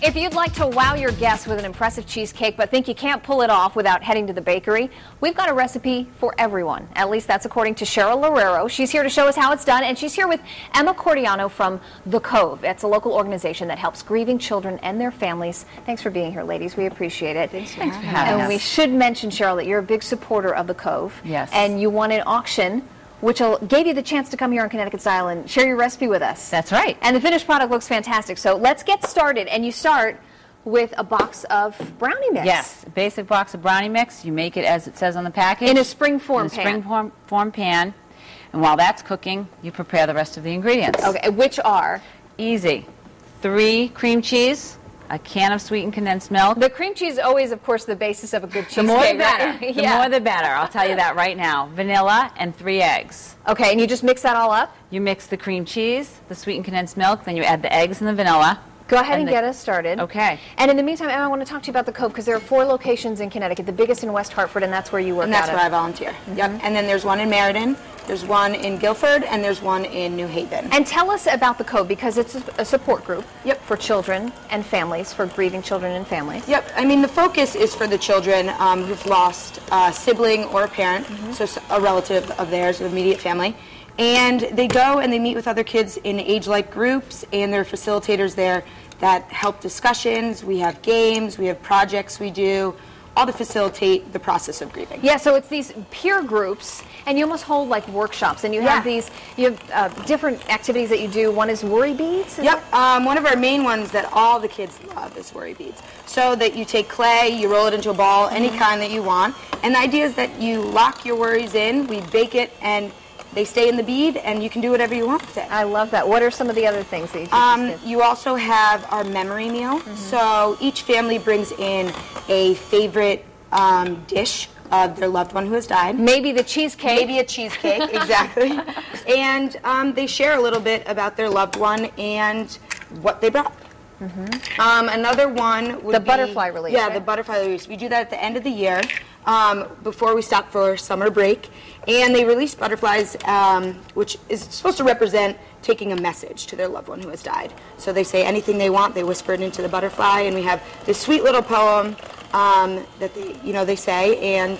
If you'd like to wow your guests with an impressive cheesecake but think you can't pull it off without heading to the bakery, we've got a recipe for everyone. At least that's according to Cheryl Lorero. She's here to show us how it's done, and she's here with Emma Cordiano from the Cove. It's a local organization that helps grieving children and their families. Thanks for being here, ladies. We appreciate it. Thanks for having us. And we should mention, Cheryl, that you're a big supporter of the Cove. Yes. And you won an auction which gave you the chance to come here on Connecticut Style and share your recipe with us. That's right. And the finished product looks fantastic. So let's get started. And you start with a box of brownie mix. Yes, a basic box of brownie mix. You make it as it says on the package. In a springform pan. In a springform pan. And while that's cooking, you prepare the rest of the ingredients. Okay, which are? Easy. 3 cream cheese, a can of sweetened condensed milk. The cream cheese is always, of course, the basis of a good cheesecake. The more the better. Right? The more the better. I'll tell you that right now. Vanilla and 3 eggs. Okay, and you just mix that all up? You mix the cream cheese, the sweetened condensed milk, then you add the eggs and the vanilla. Go ahead and get us started. Okay. And in the meantime, Emma, I want to talk to you about the Cove because there are 4 locations in Connecticut, the biggest in West Hartford, and that's where you work And that's out where I of. volunteer. Yep. And then there's one in Meriden, there's one in Guilford, and there's one in New Haven. And tell us about the Cove because it's a support group. Yep. For children and families, for grieving children and families. Yep. I mean, the focus is for the children who've lost a sibling or a parent, so a relative of theirs, an immediate family. And they go and they meet with other kids in age-like groups, and there are facilitators there that help discussions. We have games, we have projects we do, all to facilitate the process of grieving. Yeah, so it's these peer groups, and you almost hold like workshops, and you have these, you have different activities that you do. One is worry beads. Yep, one of our main ones that all the kids love is worry beads. So that you take clay, you roll it into a ball, any kind that you want, and the idea is that you lock your worries in, we bake it, and they stay in the bead, and you can do whatever you want with it. I love that. What are some of the other things that you teach kids? You also have our memory meal. So each family brings in a favorite dish of their loved one who has died. Maybe the cheesecake. Maybe a cheesecake, exactly. And they share a little bit about their loved one and what they brought. Another one would the be butterfly release. Yeah, right? the butterfly release. We do that at the end of the year before we stop for summer break. And they release butterflies, which is supposed to represent taking a message to their loved one who has died. So they say anything they want, they whisper it into the butterfly, and we have this sweet little poem that they say, and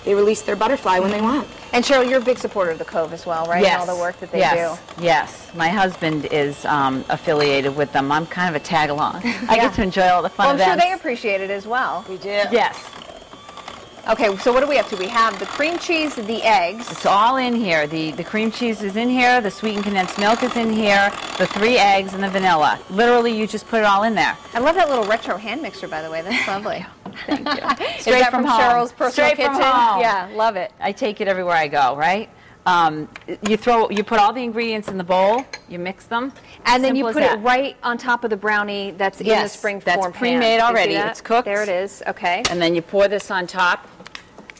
they release their butterfly when they want. And Cheryl, you're a big supporter of the Cove as well, right? Yes. And all the work that they do. Yes. My husband is affiliated with them. I'm kind of a tag-along. I get to enjoy all the fun Well, I'm events. sure they appreciate it as well. We do. Yes. Okay, so what do we have to? We have the cream cheese, the eggs. It's all in here. The cream cheese is in here, the sweetened condensed milk is in here, the 3 eggs, and the vanilla. Literally, you just put it all in there. I love that little retro hand mixer, by the way. That's lovely. Thank you. Straight from home. Cheryl's personal Straight kitchen. from home. Yeah, love it. I take it everywhere I go, right? You put all the ingredients in the bowl, you mix them, and then you Simple put as it that. right on top of the brownie that's in the spring that's form pan. pre-made already. You see that? It's cooked. There it is. Okay. And then you pour this on top.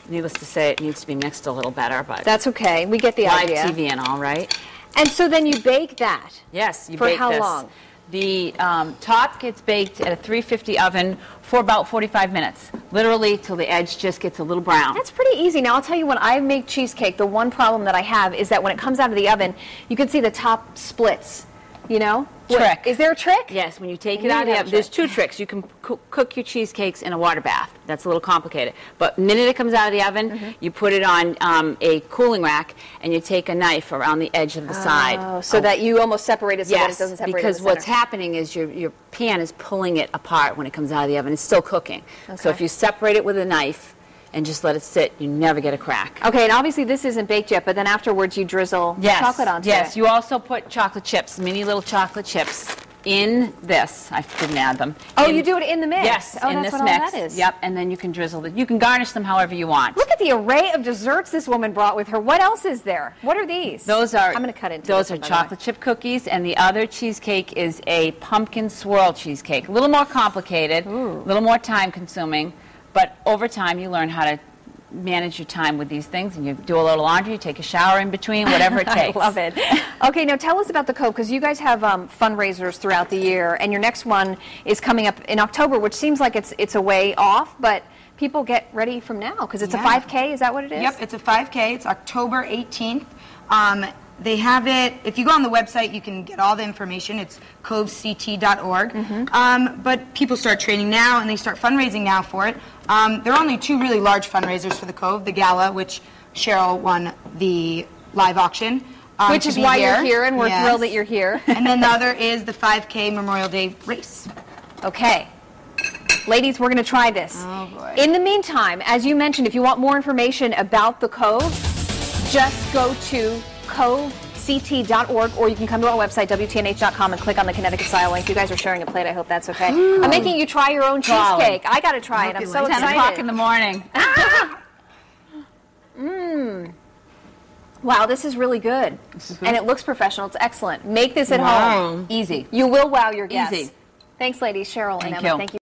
Needless to say, it needs to be mixed a little better, but That's okay. We get the live idea. TV and all, right? And so then you bake that. Yes, you For bake how this. long? The top gets baked at a 350 oven for about 45 minutes, literally till the edge just gets a little brown. That's pretty easy. Now, I'll tell you, when I make cheesecake, the one problem that I have is that when it comes out of the oven, you can see the top splits, you know? Trick. Is there a trick? Yes, when you take it Maybe out of the that's oven, there's right. 2 tricks. You can cook your cheesecakes in a water bath. That's a little complicated. But the minute it comes out of the oven, you put it on a cooling rack, and you take a knife around the edge of the side. So that you almost separate it so that it Yes, doesn't separate because in the what's center. happening is your pan is pulling it apart when it comes out of the oven. It's still cooking. So Okay. if you separate it with a knife and just let it sit, you never get a crack. Okay, and obviously this isn't baked yet, but then afterwards you drizzle chocolate onto it. Yes, you also put chocolate chips, mini little chocolate chips, in this. I didn't add them. Oh, you do it in the mix? Yes, oh, in that's this what mix. All that is. Yep, and then you can drizzle it. You can garnish them however you want. Look at the array of desserts this woman brought with her. What else is there? What are these? Those are I'm going to cut into those this are one, by the way. chocolate chip cookies, and the other cheesecake is a pumpkin swirl cheesecake. A little more complicated, a little more time consuming, but over time you learn how to manage your time with these things, and you do a little laundry, you take a shower in between, whatever it takes. I love it. Okay, now tell us about the Cove, because you guys have fundraisers throughout the year, and your next one is coming up in October, which seems like it's a way off, but people get ready from now, because it's a 5K, is that what it is? Yep, it's a 5K. It's October 18th. They have it, if you go on the website, you can get all the information. It's covect.org. But people start training now, and they start fundraising now for it. There are only 2 really large fundraisers for the Cove, the Gala, which Cheryl won the live auction. Which is why you're here, and we're thrilled that you're here. And then the other is the 5K Memorial Day race. Okay. Ladies, we're going to try this. Oh, boy. In the meantime, as you mentioned, if you want more information about the Cove, just go to covect.org, or you can come to our website, WTNH.com, and click on the Connecticut Style link. You guys are sharing a plate. I hope that's okay. I'm making you try your own cheesecake. I got to try it. I'm so excited. 10 o'clock in the morning. Wow, this is really good. And it looks professional. It's excellent. Make this at home. Easy. You will wow your guests. Easy. Thanks, ladies. Cheryl and Emma. Thank you.